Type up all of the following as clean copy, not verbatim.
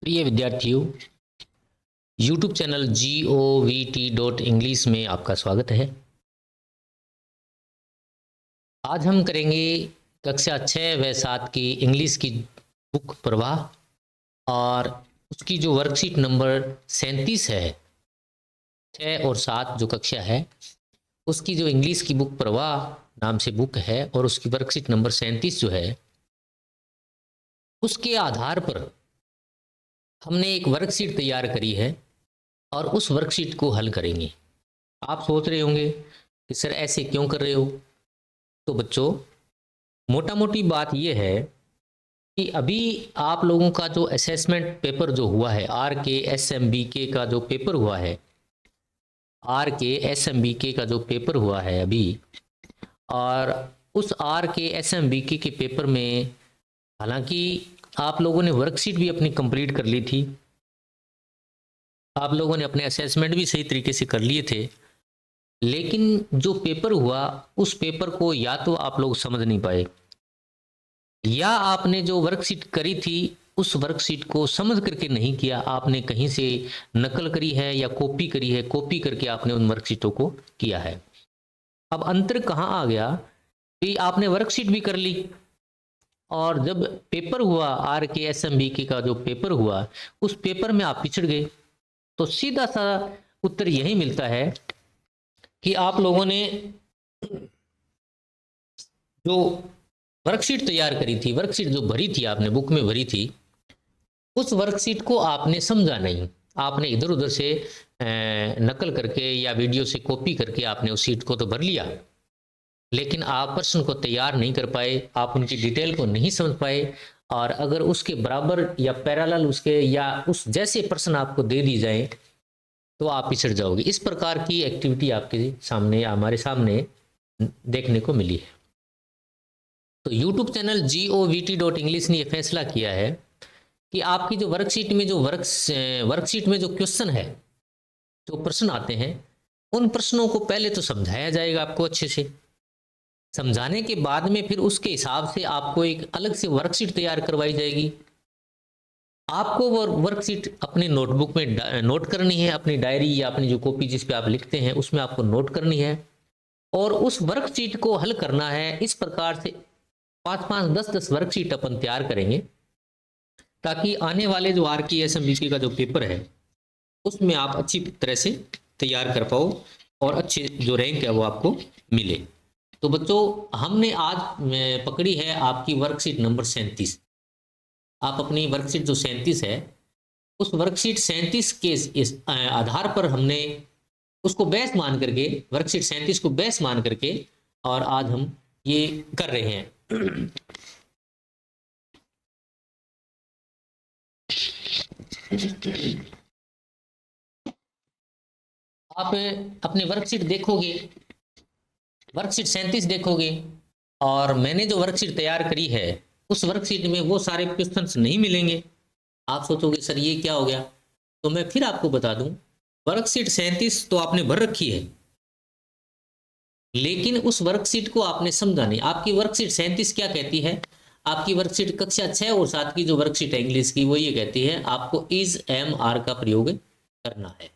प्रिय विद्यार्थियों, YouTube channel GOVT.English में आपका स्वागत है। आज हम करेंगे कक्षा 6 व 7 की इंग्लिश की बुक प्रवाह और उसकी जो वर्कशीट नंबर 37 है। 6 और 7 जो कक्षा है उसकी जो इंग्लिश की बुक प्रवाह नाम से बुक है और उसकी वर्कशीट नंबर 37 जो है उसके आधार पर हमने एक वर्कशीट तैयार करी है और उस वर्कशीट को हल करेंगे। आप सोच रहे होंगे कि सर ऐसे क्यों कर रहे हो। तो बच्चों, मोटा मोटी बात यह है कि अभी आप लोगों का जो असेसमेंट पेपर जो हुआ है RKSMBK का जो पेपर हुआ है, RKSMBK का जो पेपर हुआ है अभी, और उस RKSMBK के पेपर में हालांकि आप लोगों ने वर्कशीट भी अपनी कंप्लीट कर ली थी, आप लोगों ने अपने असेसमेंट भी सही तरीके से कर लिए थे, लेकिन जो पेपर हुआ उस पेपर को या तो आप लोग समझ नहीं पाए या आपने जो वर्कशीट करी थी उस वर्कशीट को समझ करके नहीं किया, आपने कहीं से नकल करी है या कॉपी करी है, कॉपी करके आपने उन वर्कशीटों को किया है। अब अंतर कहाँ आ गया कि आपने वर्कशीट भी कर ली और जब पेपर हुआ RKSMBK का जो पेपर हुआ उस पेपर में आप पिछड़ गए। तो सीधा सा उत्तर यही मिलता है कि आप लोगों ने जो वर्कशीट तैयार करी थी, वर्कशीट जो भरी थी आपने बुक में भरी थी, उस वर्कशीट को आपने समझा नहीं। आपने इधर उधर से नकल करके या वीडियो से कॉपी करके आपने उस सीट को तो भर लिया, लेकिन आप प्रश्न को तैयार नहीं कर पाए, आप उनकी डिटेल को नहीं समझ पाए। और अगर उसके बराबर या पैरेलल उसके या उस जैसे प्रश्न आपको दे दी जाए तो आप पिछड़ जाओगे। इस प्रकार की एक्टिविटी आपके सामने, हमारे सामने देखने को मिली है। तो YouTube चैनल GOVT.English ने यह फैसला किया है कि आपकी जो वर्कशीट में जो वर्कशीट में जो क्वेश्चन है, जो प्रश्न आते हैं, उन प्रश्नों को पहले तो समझाया जाएगा आपको अच्छे से। समझाने के बाद में फिर उसके हिसाब से आपको एक अलग से वर्कशीट तैयार करवाई जाएगी। आपको वो वर्कशीट अपने नोटबुक में नोट करनी है, अपनी डायरी या अपनी जो कॉपी जिस पे आप लिखते हैं उसमें आपको नोट करनी है और उस वर्कशीट को हल करना है। इस प्रकार से 5-5, 10-10 वर्कशीट अपन तैयार करेंगे ताकि आने वाले जो RKSMBK का जो पेपर है उसमें आप अच्छी तरह से तैयार कर पाओ और अच्छे जो रैंक है वो आपको मिले। तो बच्चों, हमने आज पकड़ी है आपकी वर्कशीट नंबर 37। आप अपनी वर्कशीट जो 37 है उस वर्कशीट 37 के इस आधार पर हमने उसको बेस मान करके, वर्कशीट 37 को बेस मान करके और आज हम ये कर रहे हैं। आप अपने वर्कशीट देखोगे, वर्कशीट 37 देखोगे और मैंने जो वर्कशीट तैयार करी है उस वर्कशीट में वो सारे क्वेश्चंस नहीं मिलेंगे। आप सोचोगे सर ये क्या हो गया। तो मैं फिर आपको बता दूं, वर्कशीट 37 तो आपने भर रखी है लेकिन उस वर्कशीट को आपने समझा नहीं। आपकी वर्कशीट 37 क्या कहती है, आपकी वर्कशीट कक्षा 6 और 7 की जो वर्कशीट है इंग्लिश की वो ये कहती है आपको इज एम आर का प्रयोग करना है।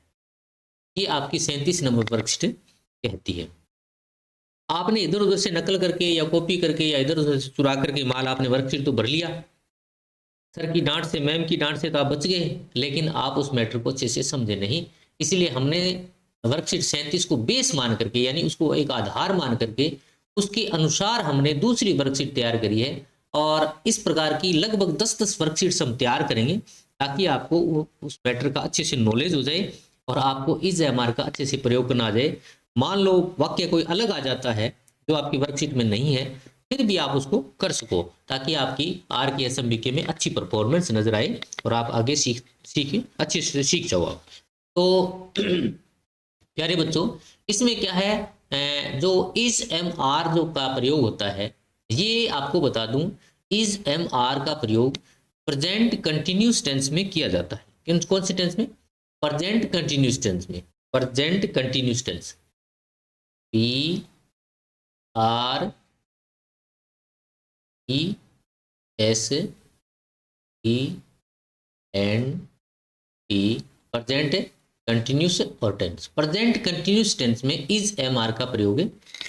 ये आपकी 37 नंबर वर्कशीट कहती है। आपने इधर उधर से नकल करके या कॉपी करके या इधर उधर से चुरा करके माल आपने वर्कशीट तो भर लिया, सर की डांट से, मैम की डांट से तो आप बच गए, लेकिन आप उस मैटर को अच्छे से समझे नहीं। इसलिए हमने वर्कशीट 37 को बेस मान करके, यानी उसको एक आधार मान करके उसके अनुसार हमने दूसरी वर्कशीट तैयार करी है और इस प्रकार की लगभग 10-10 वर्कशीट्स हम तैयार करेंगे ताकि आपको उस मैटर का अच्छे से नॉलेज हो जाए और आपको इस एम आर का अच्छे से प्रयोग करना आ जाए। मान लो वाक्य कोई अलग आ जाता है जो आपकी वर्कशीट में नहीं है, फिर भी आप उसको कर सको ताकि आपकी RKSMBK में अच्छी परफॉर्मेंस नजर आए और आप आगे सीख अच्छे से सीख जाओ आप। तो प्यारे बच्चों, इसमें क्या है, जो इज एम आर जो का प्रयोग होता है, ये आपको बता दूं, इज एम आर का प्रयोग प्रेजेंट कंटिन्यूस टेंस में किया जाता है। कौन से टेंस में? प्रेजेंट कंटिन्यूस टेंस में। Present continuous tense, PRESENT N T present continuous और टेंस। प्रेजेंट कंटिन्यूस टेंस में इज एम आर का प्रयोग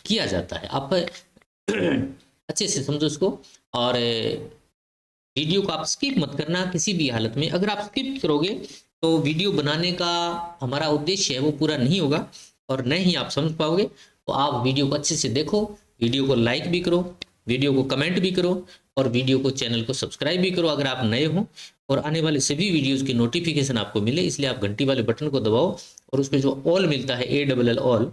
किया जाता है। आप अच्छे से समझो इसको, और वीडियो को आप स्किप मत करना किसी भी हालत में। अगर आप स्किप करोगे तो वीडियो बनाने का हमारा उद्देश्य है वो पूरा नहीं होगा और न ही आप समझ पाओगे। तो आप वीडियो को अच्छे से देखो, वीडियो को लाइक भी करो, वीडियो को कमेंट भी करो, और वीडियो को चैनल को सब्सक्राइब भी करो अगर आप नए हो, और आने वाले सभी वीडियोज़ की नोटिफिकेशन आपको मिले, इसलिए आप घंटी वाले बटन को दबाओ और उसमें जो ऑल मिलता है ALL ऑल,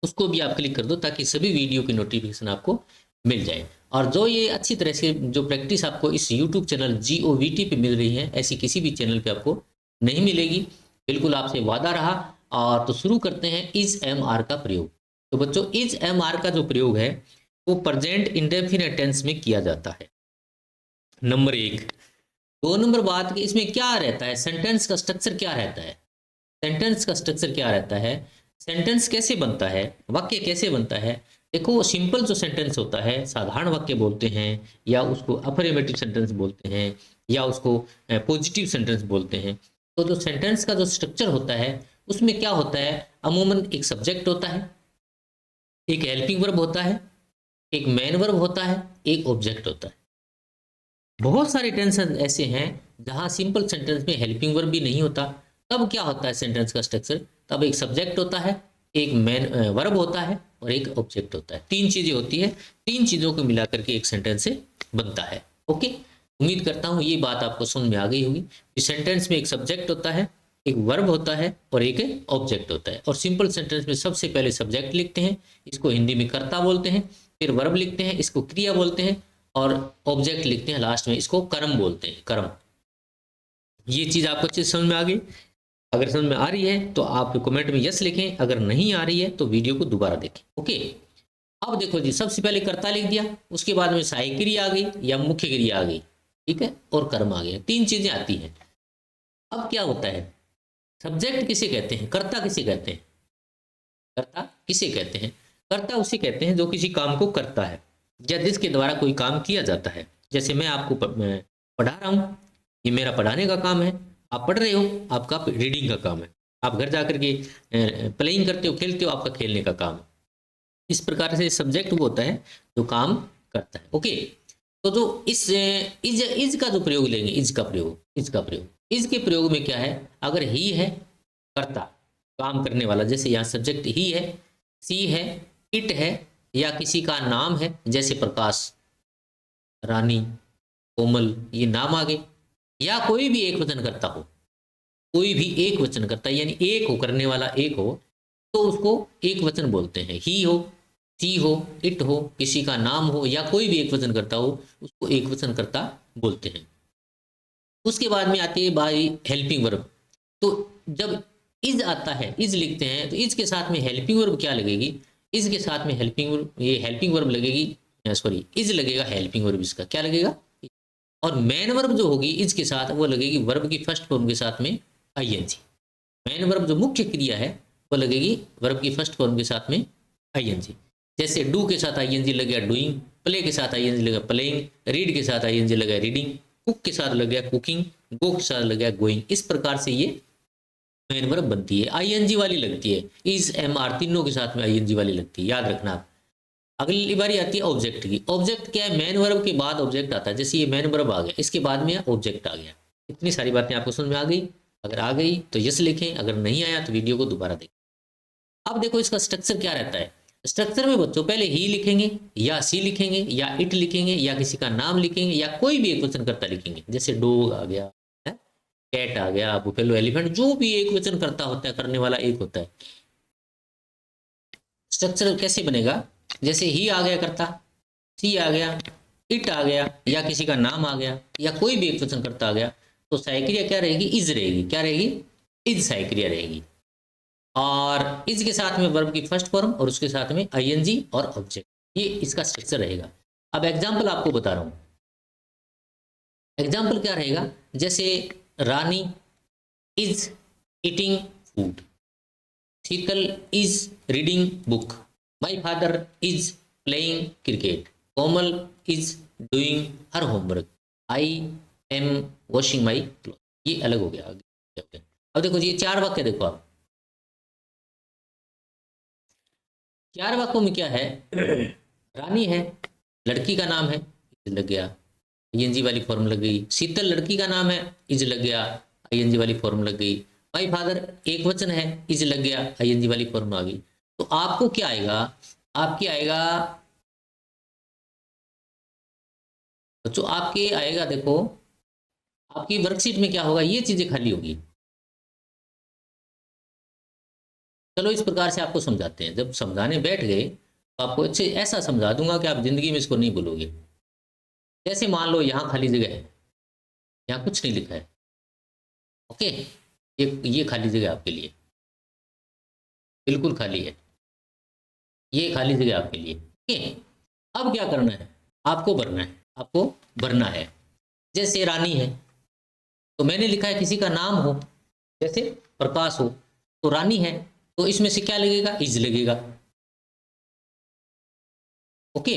उसको भी आप क्लिक कर दो ताकि सभी वीडियो की नोटिफिकेशन आपको मिल जाए। और जो ये अच्छी तरह से जो प्रैक्टिस आपको इस YouTube चैनल GOVT पे मिल रही है, ऐसी किसी भी चैनल पे आपको नहीं मिलेगी, बिल्कुल आपसे वादा रहा। और तो शुरू करते हैं इज एम आर का प्रयोग। तो बच्चों इज एम आर का जो प्रयोग है वो प्रेजेंट इंडेफिनिट टेंस में किया जाता है, नंबर 1। 2 नंबर बात कि इसमें क्या रहता है, सेंटेंस का स्ट्रक्चर क्या रहता है। सेंटेंस का स्ट्रक्चर क्या रहता है, सेंटेंस कैसे बनता है, वाक्य कैसे बनता है। देखो सिंपल जो सेंटेंस होता है, साधारण वाक्य बोलते हैं, या उसको अफर्मेटिव सेंटेंस बोलते हैं, या उसको पॉजिटिव सेंटेंस बोलते हैं। तो जो सेंटेंस का जो स्ट्रक्चर होता है उसमें क्या होता है, अमूमन एक सब्जेक्ट होता है, एक हेल्पिंग वर्ब होता है, एक मेन वर्ब होता है, एक ऑब्जेक्ट होता है। बहुत सारे टेंस ऐसे हैं जहां सिंपल सेंटेंस में हेल्पिंग वर्ब भी नहीं होता। तब क्या होता है सेंटेंस का स्ट्रक्चर, तब एक सब्जेक्ट होता है, एक मेन वर्ब होता है और एक ऑब्जेक्ट होता है। 3 चीजें होती है, 3 चीजों को मिला करके एक सेंटेंस से बनता है। ओके, उम्मीद करता हूं ये बात आपको समझ में आ गई होगी। इस सेंटेंस में एक सब्जेक्ट होता है, एक वर्ब होता है और एक ऑब्जेक्ट होता है। और सिंपल सेंटेंस में सबसे पहले सब्जेक्ट लिखते हैं, इसको हिंदी में कर्ता बोलते हैं, फिर वर्ब लिखते हैं, इसको क्रिया बोलते हैं, और ऑब्जेक्ट लिखते हैं लास्ट में, इसको कर्म बोलते हैं, कर्म। ये चीज आपको अच्छे से समझ में आ गई। अगर समझ में आ रही है तो आप कमेंट में यस लिखें, अगर नहीं आ रही है तो वीडियो को दोबारा देखें। ओके, अब देखो जी, सबसे पहले कर्ता लिख दिया, उसके बाद में सहायक क्रिया आ गई या मुख्य क्रिया आ गई, ठीक है, और कर्म आ गया। 3 चीजें आती हैं। अब क्या होता है, सब्जेक्ट किसे कहते हैं, कर्ता किसे कहते हैं, कर्ता किसे कहते हैं, कर्ता उसे कहते हैं जो किसी काम को करता है या जिसके द्वारा कोई काम किया जाता है। जैसे मैं आपको पढ़ा रहा हूँ, ये मेरा पढ़ाने का काम है, आप पढ़ रहे हो, आपका रीडिंग का काम है, आप घर जाकर के प्लेइंग करते हो, खेलते हो, आपका खेलने का काम है। इस प्रकार से सब्जेक्ट वो होता है जो काम करता है। ओके, तो जो इस इज का जो प्रयोग लेंगे, इज का प्रयोग, इज के प्रयोग में क्या है, अगर ही है कर्ता काम करने वाला, जैसे यहाँ सब्जेक्ट ही है, सी है, इट है, या किसी का नाम है जैसे प्रकाश, रानी, कोमल, ये नाम आ गए, या कोई भी एक वचन करता हो, कोई भी एक वचन करता यानी एक हो, करने वाला एक हो, तो उसको एक वचन बोलते हैं। ही हो, सी हो, इट हो, किसी का नाम हो, या कोई भी एक वचन करता हो, उसको एक वचन करता बोलते हैं। उसके बाद में आती है बाई हेल्पिंग वर्ब। तो जब इज आता है, इज लिखते हैं, तो इज के साथ में हेल्पिंग वर्ब क्या लगेगी, इज के साथ में हेल्पिंग वर्ब, ये हेल्पिंग वर्ब लगेगी, सॉरी इज लगेगा, हेल्पिंग वर्ब इसका क्या लगेगा, और मेन वर्ब जो होगी इज के साथ, वो लगेगी वर्ब की फर्स्ट फॉर्म के साथ में आईएनजी। मेन वर्ब जो मुख्य क्रिया है वो लगेगी वर्ब की फर्स्ट फॉर्म के साथ में आईएनजी। जैसे डू के साथ आईएनजी लग गया डूइंग, प्ले के साथ आईएनजी लगा प्लेइंग, रीड के साथ आईएनजी लगा रीडिंग, कुक के साथ लग गया कुकिंग, गो के साथ लग गया गोइंग। इस प्रकार से ये मेन वर्ब बनती है, आईएनजी वाली लगती है, इज एम आर तीनों के साथ में आईएनजी वाली लगती है, याद रखना आप। अगली बारी आती है ऑब्जेक्ट की। ऑब्जेक्ट क्या है, मेन वर्ब के बाद ऑब्जेक्ट आता है, जैसे ये मेन वर्ब आ गया, इसके बाद में ऑब्जेक्ट आ गया। इतनी सारी बातें आपको समझ में आ गई। अगर आ गई तो यस लिखें, अगर नहीं आया तो वीडियो को दोबारा देखें। अब देखो इसका स्ट्रक्चर क्या रहता है। स्ट्रक्चर में बच्चों पहले ही लिखेंगे, या सी लिखेंगे, या इट लिखेंगे, या किसी का नाम लिखेंगे, या कोई भी एक वचन करता लिखेंगे। जैसे डॉग आ गया, कैट आ गया, बुफेलो, एलिफेंट, जो भी एक वचन करता होता है, करने वाला एक होता है। स्ट्रक्चर कैसे बनेगा, जैसे ही आ गया करता, सी आ गया, इट आ गया, या किसी का नाम आ गया, या कोई भी एक वचन करता आ गया, तो सहायक्रिया क्या रहेगी, इज रहेगी। क्या रहेगी, इज सहायक्रिया रहेगी। और इज के साथ में वर्ब की फर्स्ट फॉर्म और उसके साथ में आईएनजी और ऑब्जेक्ट, ये इसका स्ट्रक्चर रहेगा। अब एग्जाम्पल आपको बता रहा हूं, एग्जाम्पल क्या रहेगा, जैसे Rani is eating food, Sheetal is reading book, my father is playing cricket, Komal is doing her homework, I am washing my cloth. ये अलग हो गया। अब देखो ये 4 वाक्य देखो आप, 4 वाक्यों में क्या है, रानी है, लड़की का नाम है, इज लग गया, आईएनजी वाली फॉर्म लग गई। शीतल लड़की का नाम है, इज लग गया, आईएनजी वाली फॉर्म लग गई। माय फादर एक वचन है, इज लग गया, आईएनजी वाली फॉर्म आ गई। तो आपको क्या आएगा, आपके आएगा बच्चों, आपके आएगा, देखो आपकी वर्कशीट में क्या होगा, ये चीजें खाली होगी। चलो इस प्रकार से आपको समझाते हैं, जब समझाने बैठ गए तो आपको अच्छे ऐसा समझा दूंगा कि आप जिंदगी में इसको नहीं भूलोगे। जैसे मान लो यहाँ खाली जगह है, यहाँ कुछ नहीं लिखा है, ओके, ये खाली जगह आपके लिए बिल्कुल खाली है, ये खाली जगह आपके लिए, ओके। अब क्या करना है, आपको भरना है, आपको भरना है। जैसे रानी है तो मैंने लिखा है किसी का नाम हो, जैसे प्रकाश हो, तो रानी है तो इसमें से क्या लगेगा, इज लगेगा, ओके।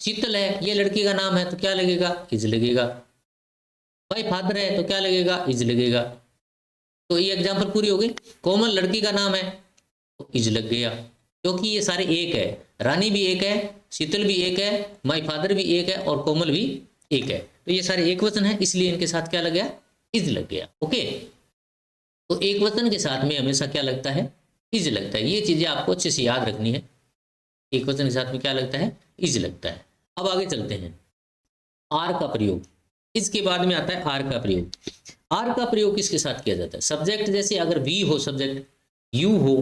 शीतल है, ये लड़की का नाम है तो क्या लगेगा, इज लगेगा। भाई फादर है तो क्या लगेगा, इज लगेगा। तो ये एग्जांपल पूरी हो गई। कोमल लड़की का नाम है तो इज लग गया, क्योंकि ये सारे एक है, रानी भी एक है, शीतल भी एक है, माई फादर भी एक है और कोमल भी एक है, तो ये सारे एक वचन है, इसलिए इनके साथ क्या लग गया, इज लग गया, ओके। तो एक वचन के साथ में हमेशा क्या लगता है, इज लगता है। ये चीजें आपको अच्छे से याद रखनी है, एक वचन के साथ में क्या लगता है, इज लगता है। अब आगे चलते हैं, आर का प्रयोग, इसके बाद में आता है आर का प्रयोग। आर का प्रयोग किसके साथ किया जाता है, सब्जेक्ट, जैसे अगर वी हो सब्जेक्ट, यू हो,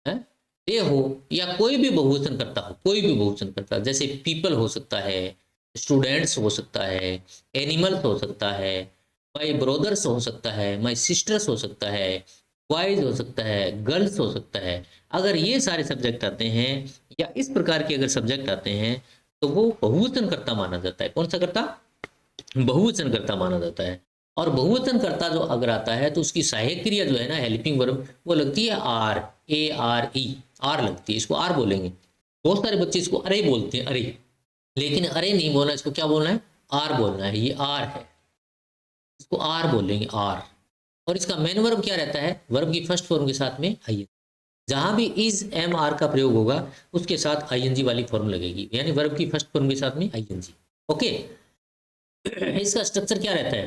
दे हो, या कोई भी बहुवचन करता हो, कोई भी बहुवचन करता, जैसे पीपल हो सकता है, स्टूडेंट्स हो सकता है, एनिमल्स हो सकता है, माई ब्रदर्स हो सकता है, माई सिस्टर्स हो सकता है, बॉयज हो सकता है, गर्ल्स हो सकता है। अगर ये सारे सब्जेक्ट आते हैं या इस प्रकार के अगर सब्जेक्ट आते हैं तो वो बहुवचन करता माना जाता है। कौन सा करता, बहुवचन करता माना जाता है। और बहुवचन करता जो अगर आता है तो उसकी सहायक क्रिया जो है ना, हेल्पिंग वर्ब, वो लगती है are, A R E, are लगती है, इसको आर बोलेंगे। बहुत सारे बच्चे इसको अरे बोलते हैं, अरे, लेकिन अरे नहीं बोलना, इसको क्या बोलना है, आर बोलना है, ये आर है, इसको आर बोलेंगे, आर। और इसका मेन वर्ब क्या रहता है, वर्ब की फर्स्ट फॉर्म के साथ में आई, जहां भी इज एम आर का प्रयोग होगा उसके साथ आईएनजी वाली फॉर्म लगेगी, यानी वर्ब की फर्स्ट फॉर्म के साथ में आईएनजी, ओके। इसका स्ट्रक्चर क्या रहता है,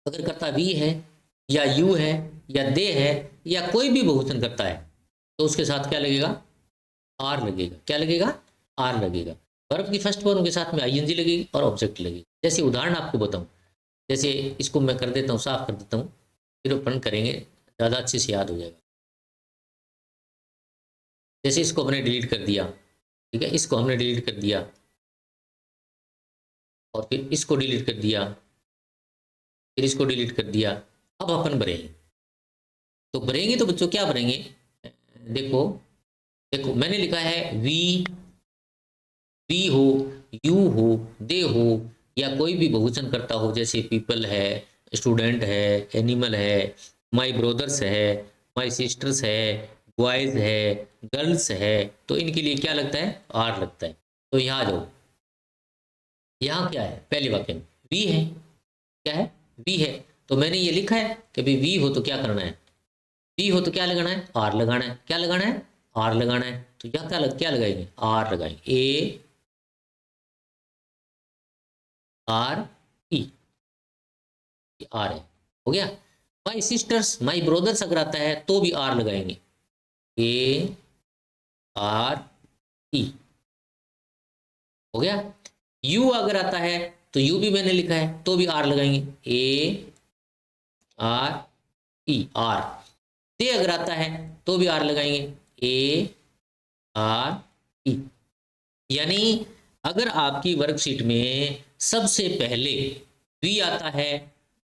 अगर करता वी है या यू है या दे है या कोई भी बहुवचन करता है तो उसके साथ क्या लगेगा, आर लगेगा। क्या लगेगा, आर लगेगा। वर्ब की फर्स्ट फॉर्म के साथ में आईएनजी लगेगी और ऑब्जेक्ट लगेगी। जैसे उदाहरण आपको बताऊं, जैसे इसको मैं कर देता हूँ, साफ कर देता हूँ, फिर ओपन करेंगे, ज़्यादा अच्छे से याद हो जाएगा। जैसे इसको हमने डिलीट कर दिया, ठीक है, इसको हमने डिलीट कर दिया और फिर इसको डिलीट कर दिया, फिर इसको डिलीट कर दिया। अब अपन भरेंगे, तो भरेंगे तो बच्चों क्या भरेंगे, देखो देखो मैंने लिखा है वी हो, यू हो, दे हो, या कोई भी बहुवचन करता हो, जैसे पीपल है, स्टूडेंट है, एनिमल है, माई ब्रदर्स है, माई सिस्टर्स है, बॉयज है, गर्ल्स है, तो इनके लिए क्या लगता है, आर लगता है। तो यहाँ जाओ, यहाँ क्या है, पहले वाक्य में वी है, क्या है, वी है, तो मैंने ये लिखा है कि भाई वी हो तो क्या करना है, वी हो तो क्या लगाना है, आर लगाना है। क्या लगाना है, आर लगाना है। तो यहाँ क्या लगाएंगे, आर लगाएंगे, ए आर ई, आर है, हो गया। माई सिस्टर्स, माई ब्रदर्स अगर आता है तो भी आर लगाएंगे, ए आर ई, हो गया। यू अगर आता है तो यू भी मैंने लिखा है तो भी आर लगाएंगे, ए आर ई, आर। दे अगर आता है तो भी आर लगाएंगे, ए आर ई। यानी अगर आपकी वर्कशीट में सबसे पहले वी आता है,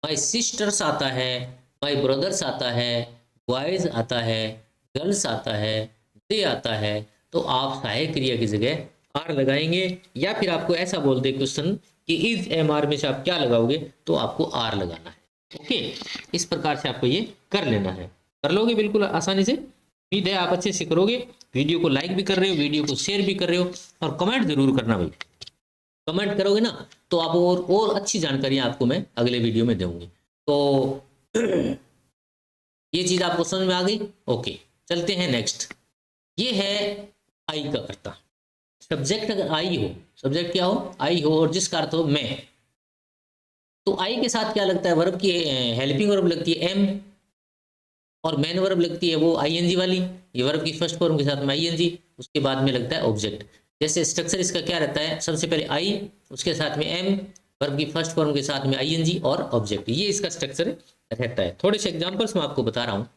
माई सिस्टर्स आता है, माई ब्रदर्स आता है, बॉयज आता है, गर्ल्स आता है, दे आता है, तो आप सहायक क्रिया की जगह आर लगाएंगे। या फिर आपको ऐसा बोल दे क्वेश्चन कि इज एम आर में से आप क्या लगाओगे, तो आपको आर लगाना है, ओके। इस प्रकार से आपको ये कर लेना है, कर लोगे बिल्कुल आसानी से, उम्मीद है आप अच्छे से करोगे। वीडियो को लाइक भी कर रहे हो, वीडियो को शेयर भी कर रहे हो, और कमेंट जरूर करना भाई। कमेंट करोगे ना तो आप और अच्छी जानकारियां आपको मैं अगले वीडियो में दूंगी। तो ये चीज आपको समझ में आ गई। ओके, चलते हैं नेक्स्ट। ये है आई का कर्ता। सब्जेक्ट अगर आई हो, सब्जेक्ट क्या हो, आई हो, और जिसका अर्थ हो मैं, तो आई के साथ क्या लगता है, वर्ब की हेल्पिंग वर्ब लगती है एम, और मेन वर्ब लगती है वो आईएनजी वाली। ये वर्ब की फर्स्ट फॉर्म के साथ में आईएनजी, उसके बाद में लगता है ऑब्जेक्ट। जैसे स्ट्रक्चर इसका क्या रहता है, सबसे पहले आई, उसके साथ में एम, वर्ब की फर्स्ट फॉर्म के साथ में आईएनजी और ऑब्जेक्ट, ये इसका स्ट्रक्चर रहता है। थोड़े से एग्जांपल्स मैं आपको बता रहा हूँ।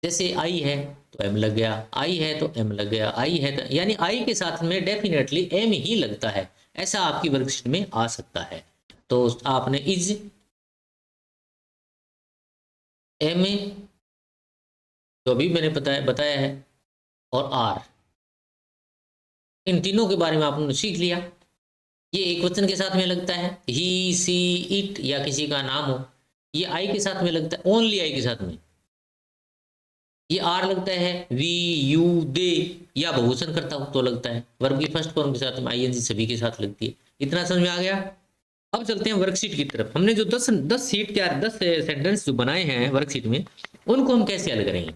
जैसे आई है तो एम लग गया, आई है तो एम लग गया, आई है तो, यानी आई के साथ में डेफिनेटली एम ही लगता है, ऐसा आपकी वर्कशीट में आ सकता है। तो आपने इज, एम, जो भी मैंने बताया है, और आर, इन तीनों के बारे में आपने सीख लिया। ये एक वचन के साथ में लगता है, ही, सी, इट, या किसी का नाम हो, ये आई के साथ में लगता है, ओनली आई के साथ में। ये आर लगता है वी, यू, दे, या बहुवचन करता हो तो लगता है, वर्ब की फर्स्ट फॉर्म के साथ में आईएनजी सभी के साथ लगती है। इतना समझ में आ गया। अब चलते हैं वर्कशीट की तरफ। हमने जो 10 शीट क्या 10 सेंटेंस जो बनाए हैं वर्कशीट में, उनको हम कैसे हल करेंगे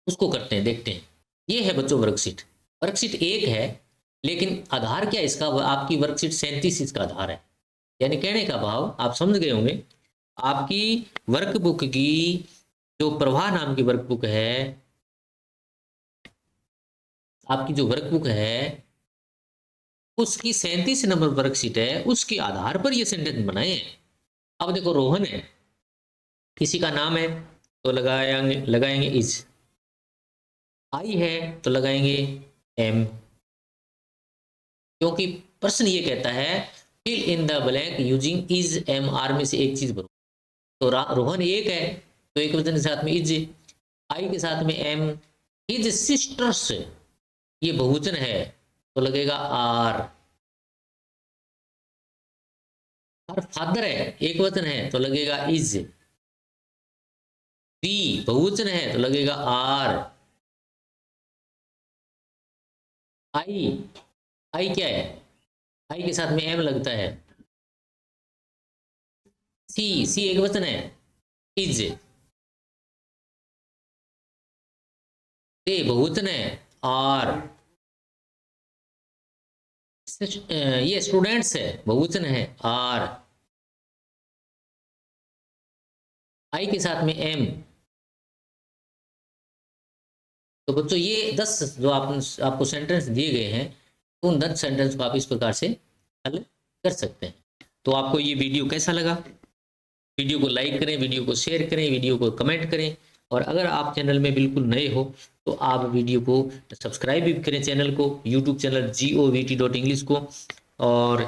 उसको करते हैं, देखते हैं। ये है बच्चों वर्कशीट। वर्कशीट एक है, लेकिन आधार क्या इसका, आपकी वर्कशीट 37 इसका आधार है। यानी कहने का भाव आप समझ गए होंगे, आपकी वर्कबुक की जो प्रवाह नाम की वर्कबुक है, आपकी जो वर्कबुक है उसकी 37 नंबर वर्कशीट है, उसके आधार पर ये सेंटेंस बनाए हैं। अब देखो, रोहन है, किसी का नाम है तो लगाएंगे इज, आई है तो लगाएंगे एम, क्योंकि प्रश्न ये कहता है fill in the blank using is, am, are में से एक चीज भरो। तो रोहन एक है तो एक वचन के साथ में इज, आई के साथ में एम, हिज सिस्टर्स, ये बहुवचन है तो लगेगा आर, और फादर है एक वचन है तो लगेगा इज, बी बहुवचन है तो लगेगा आर, आई, आई क्या है, आई के साथ में एम लगता है, सी, सी एक वचन है, इज, दे बहुवचन है, आर, ये स्टूडेंट्स है बहुवचन है, आर, आई के साथ में एम। तो बच्चों ये 10 जो आपको सेंटेंस दिए गए हैं, उन 10 सेंटेंस को आप इस प्रकार से हल कर सकते हैं। तो आपको ये वीडियो कैसा लगा, वीडियो को लाइक करें, वीडियो को शेयर करें, वीडियो को कमेंट करें, और अगर आप चैनल में बिल्कुल नए हो तो आप वीडियो को सब्सक्राइब भी करें, चैनल को, यूट्यूब चैनल GOVT.English को। और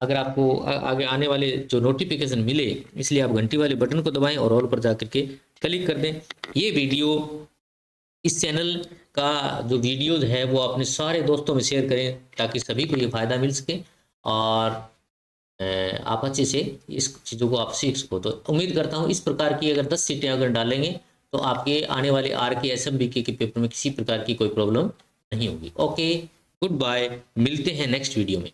अगर आपको आगे आने वाले जो नोटिफिकेशन मिले, इसलिए आप घंटी वाले बटन को दबाएं और ऑल पर जाकर के क्लिक कर दें। ये वीडियो, इस चैनल का जो वीडियोज है वो अपने सारे दोस्तों में शेयर करें, ताकि सभी को ये फ़ायदा मिल सके और आप अच्छे से इस चीज़ों को आप सीख सको। तो उम्मीद करता हूँ इस प्रकार की अगर 10 सीटें अगर डालेंगे तो आपके आने वाले RK SMBK के पेपर में किसी प्रकार की कोई प्रॉब्लम नहीं होगी। ओके, गुड बाय, मिलते हैं नेक्स्ट वीडियो में।